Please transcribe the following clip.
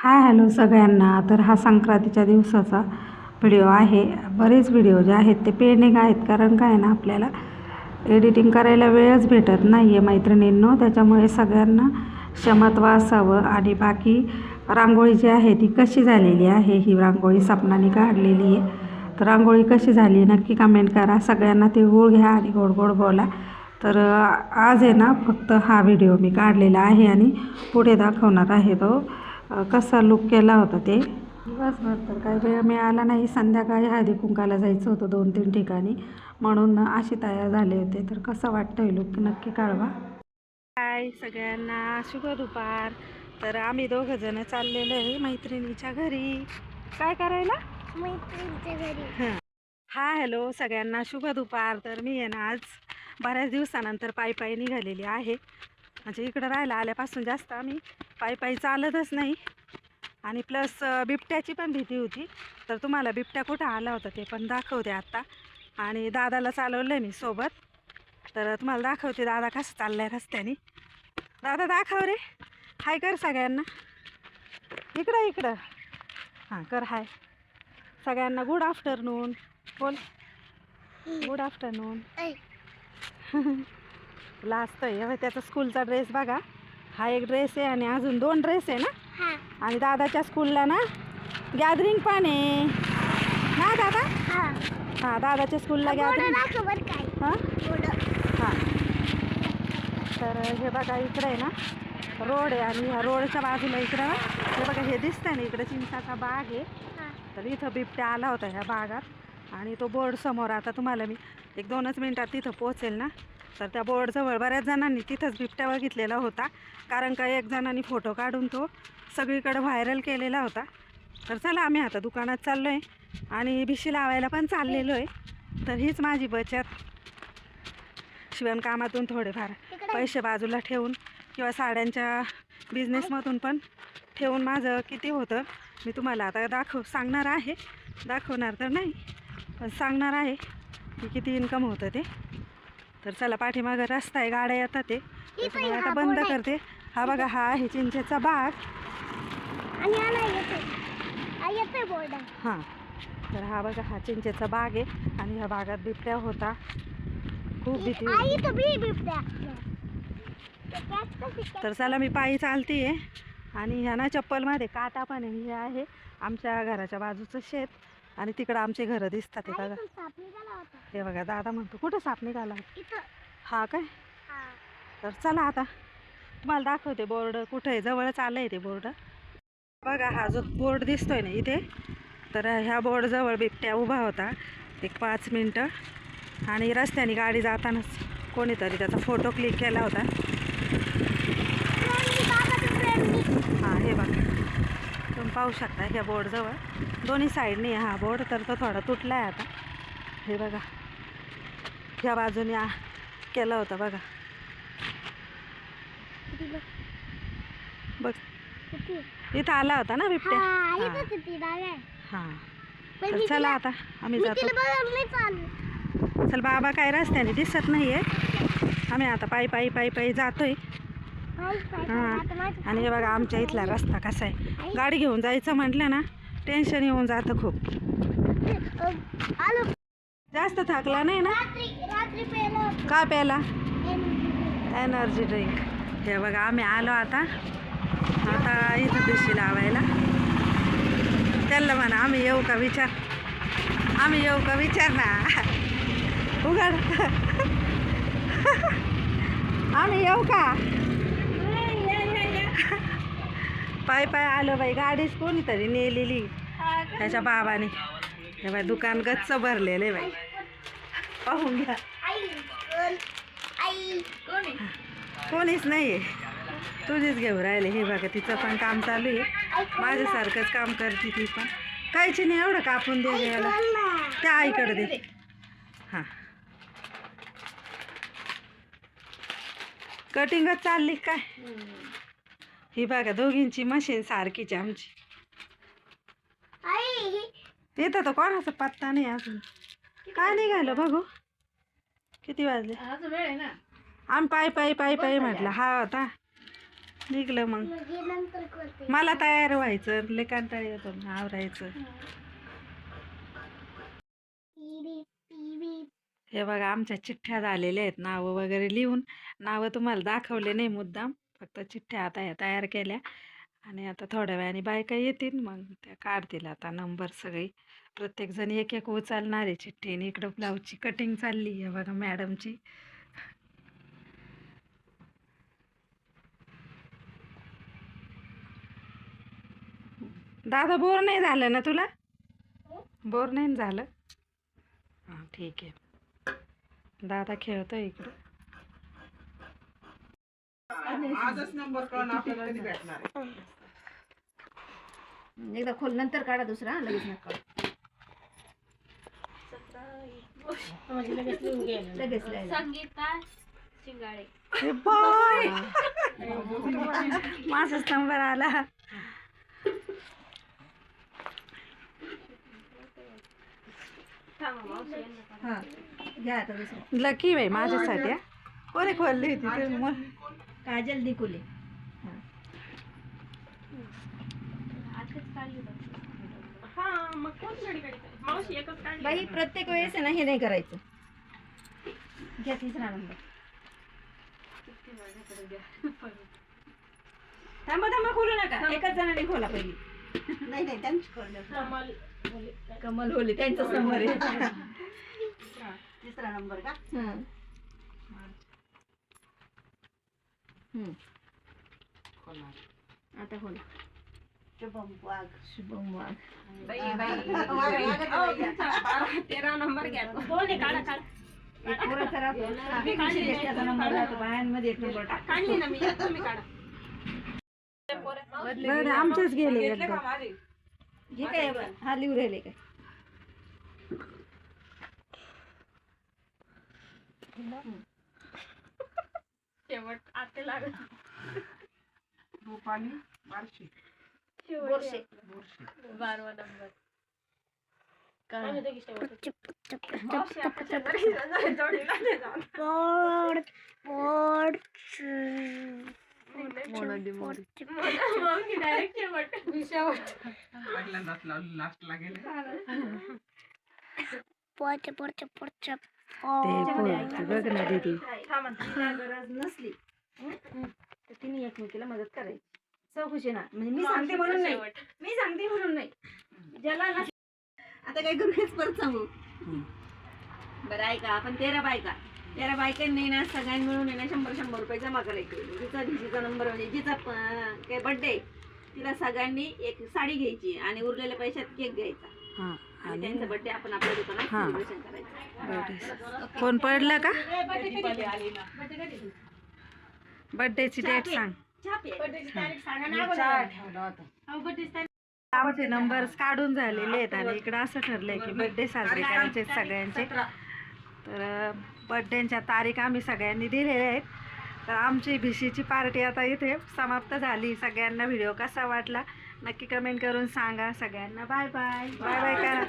Hi hello सगळ्यांना. तर हा संक्रांतीच्या दिवसाचा व्हिडिओ आहे. बरेच व्हिडिओ जे आहेत ते पेंडिंग आहेत, कारण काय ना आपल्याला एडिटिंग करायला वेळच भेटत नाही आहे मैत्रिणींनो. त्याच्यामुळे सगळ्यांना क्षमत्व असावं. आणि बाकी रांगोळी जी आहे ती कशी झालेली आहे, ही रांगोळी सपनाने काढलेली आहे. तर रांगोळी कशी झाली नक्की कमेंट करा. सगळ्यांना तिळगुळ घ्या आणि गोड गोड बोला. तर आज आहे ना फक्त हा व्हिडिओ मी काढलेला आहे आणि पुढे दाखवणार आहे तो कसा लुक केला होता ते. दिवसभर तर काही वेळ मिळाला नाही. संध्याकाळी हळदी कुंकाला जायचं होतं 2-3 ठिकाणी, म्हणून अशी तयार झाले होते. तर कसं वाटतं लुक नक्की कळवा. हाय सगळ्यांना, शुभ दुपार. तर आम्ही दोघं जण चाललेलो आहे मैत्रिणीच्या घरी. काय करायला? मैत्रिणीच्या घरी. हा हॅलो सगळ्यांना, शुभ दुपार. तर मी आहे ना आज बऱ्याच दिवसानंतर पायी निघालेली आहे. म्हणजे इकडं राहायला आल्यापासून जास्त आम्ही पायी चालतच नाही. आणि प्लस बिबट्याची पण भीती होती. तर तुम्हाला बिबट्या कुठं आला होता ते पण दाखवते आत्ता. आणि दादाला चालवलं आहे मी सोबत. तर तुम्हाला दाखवते दादा कसं चाललं आहे रस्त्याने. दादा दाखव रे, हाय कर सगळ्यांना. इकडं हां कर हाय सगळ्यांना. गुड आफ्टरनून बोल. Good afternoon. लास्ट आहे त्याचा स्कूलचा ड्रेस बघा. हा एक ड्रेस आहे आणि अजून 2 ड्रेस आहे ना. आणि दादाच्या स्कूलला ना गॅदरिंग पण आहे ना दादा. हां दादाच्या स्कूलला गॅदरिंग. हां हां. तर हे बघा इकडे आहे ना रोड आहे आणि ह्या रोडच्या बाजूला इकडं हे बघा हे दिसतंय ना, इकडे चिंचाचा बाग आहे. तर इथं बिबट्या आला होता ह्या बागात. आणि तो बोर्ड समोर आता तुम्हाला मी 1-2च मिनटात तिथं पोहोचेल ना. तर त्या बोर्डजवळ बऱ्याच जणांनी तिथंच बिबट्या बघितलेला होता, कारण का एक जणांनी फोटो काढून तो सगळीकडे व्हायरल केलेला होता. तर चला आम्ही आता दुकानात चाललो आहे आणि भिशी लावायला पण चाललेलो आहे. तर हीच माझी बचत. शिवणकामातून थोडेफार पैसे बाजूला ठेवून किंवा साड्यांच्या बिझनेसमधून पण ठेवून माझं किती होतं मी तुम्हाला आता सांगणार आहे. दाखवणार तर नाही पण सांगणार आहे की किती इन्कम होतं ते. तर चला पाठीमागं रस्ता आहे, गाड्या येतात ते. त्याच्यामुळे आता बंद करते. हा बघा हा आहे चिंचेचा बाग. हां तर हा बघा हा चिंचेचा बाग आहे आणि ह्या बागात बिबट्या होता. खूप भीती होती. तर चला मी पायी चालते आहे. आणि ह्या ना चप्पलमध्ये काटा पण आहे. हे आहे आमच्या घराच्या बाजूचं शेत आणि तिकडं आमचे घरं दिसतात. ते बघा हे बघा दादा म्हणतो कुठं साप निघाला. हा काय. तर चला आता तुम्हाला दाखवते बोर्ड कुठं आहे. जवळच आलं आहे ते बोर्ड. बघा हा जो बोर्ड दिसतोय ना इथे, तर ह्या बोर्डजवळ बिबट्या उभा होता 5 मिनटं. आणि रस्त्याने गाडी जातानाच कोणीतरी त्याचा फोटो क्लिक केला होता. हां हे बघा तुम्ही पाहू शकता ह्या बोर्डजवळ दोन्ही साईडने हा बोर्ड. तर तो थोडा तुटला आहे आता. हे बघा ह्या बाजूने केला होता बघा. बघ इथं आला होता ना बिबट्या. हां तर चला आता आम्ही जातो. चल बाबा काय रस्त्याने दिसत नाही आहे. आम्ही आता पायी जातोय. हां आणि हे बघा आमच्या इथला रस्ता कसा आहे. गाडी घेऊन जायचं म्हटलं ना टेन्शन येऊन जातं खूप. जास्त थकला नाही ना. काय प्यायला? Energy drink. हे बघा आम्ही आलो आता इथं भिशी लावायला. त्याला म्हणा आम्ही येऊ का विचार. आम्ही येऊ का विचार ना. उघड. आम्ही येऊ का. पायी आलो बाई. गाडीच कोणीतरी नेलेली त्याच्या बाबाने. हे बाई दुकान गच्च भरलेलं आहे बाई. पाहून घ्या. कोणीच नाही आहे. तुझीच घेऊन राहिले. हे बघा तिचं पण काम चालू आहे. माझ्यासारखंच काम करते ती पण. कायची नाही एवढं कापून दे याला. त्या आईकडे दे. हां कटिंगच चालली काय. ही बघा दोघींची मशीन सारखीच आमची. येतं तर कोणाचा पत्ता नाही अजून. काय निघालं बघू. किती वाजले. आम्ही पायी म्हटलं हा होता. निघलं मग मला तयार व्हायचं लय कंटाळा येतो आवरायचं. हे बघा आमच्या चिठ्ठ्या झालेल्या आहेत, नावं वगैरे लिहून. नावं तुम्हाला दाखवले नाही मुद्दाम, फक्त चिठ्ठ्या आता ह्या तयार केल्या. आणि आता थोड्या वेळाने बायका येतील, मग त्या काढतील आता नंबर सगळी. प्रत्येकजण एक एक उचलणार आहे चिठ्ठी. आणि इकडं ब्लाऊजची कटिंग चालली आहे बघा मॅडमची. दादा बोर नाही झालं ना तुला? बोर नाही झालं? हां ठीक आहे. दादा खेळतोय इकडं. आजच नंबर कळून आपल्याला कधी भेटणार आहे? एकदा खोल नंतर काढा दुसरा, लगेच नका लगेच संगीता शिंगाळे. हे बाय माझाच नंबर आला. हा घ्या आता दुसरा. लकी बाई माझ्यासाठी. कोणी खोलली होती ते मग? काजल दिकुले. बाई प्रत्येक वेळेस आहे ना हे नाही करायचं. घ्या तिसरा नंबर. थांबा थांबा खोलू नका, एकाच जणाने खोला पहिली. नाही नाही त्यांची खोल. कमल होले त्यांचा समोर आहे. तिसरा नंबर का? आता खोला. शुभम वाघ. शुभम वाघ. 13 नंबर घ्या. दोन काढा काढा. बायांमध्ये एक नंबर टाक. काढली ना मी, तुम्ही काढा. बरं आमचेच गेले एकदा. हे काय हा लिहू राहिले काय? शेवट आते लागत. रूपाली बारशी. बोरशे. 12वा नंबर. पहिल्यांदाच लास्टला गेले. ते बघ ना दीदी. गरज नसली तर तिने एकमेकीला मदत करायची. चौकशी ना म्हणजे मी सांगते म्हणून नाही, मी सांगते म्हणून नाही. ज्याला ना आता काय करू हेच परत सांगू. बरं ऐका, आपण 13 बायकांनी ना सगळ्यांनी मिळून ना 100-100 रुपये जमा करायचे. जिचा भिशीचा नंबर म्हणजे जिचा काय बर्थडे, तिला सगळ्यांनी एक साडी घ्यायची आणि उरलेल्या पैशात केक घ्यायचा. हां आणि त्यांचा बर्थडे आपण आपल्या दुकानात सेलिब्रेशन करायचं. कोण पडलं का? बर्थडेची डेट सांग. आमचे नंबर्स काढून झालेले आहेत आणि इकडं असं ठरलंय की बर्थडे साजरे करायचे सगळ्यांचे. तर बर्थडेच्या तारीख आम्ही सगळ्यांनी दिलेल्या आहेत. तर आमची भिशीची पार्टी आता इथे समाप्त झाली. सगळ्यांना व्हिडिओ कसा वाटला नक्की कमेंट करून सांगा. सगळ्यांना बाय बाय. बाय बाय करा.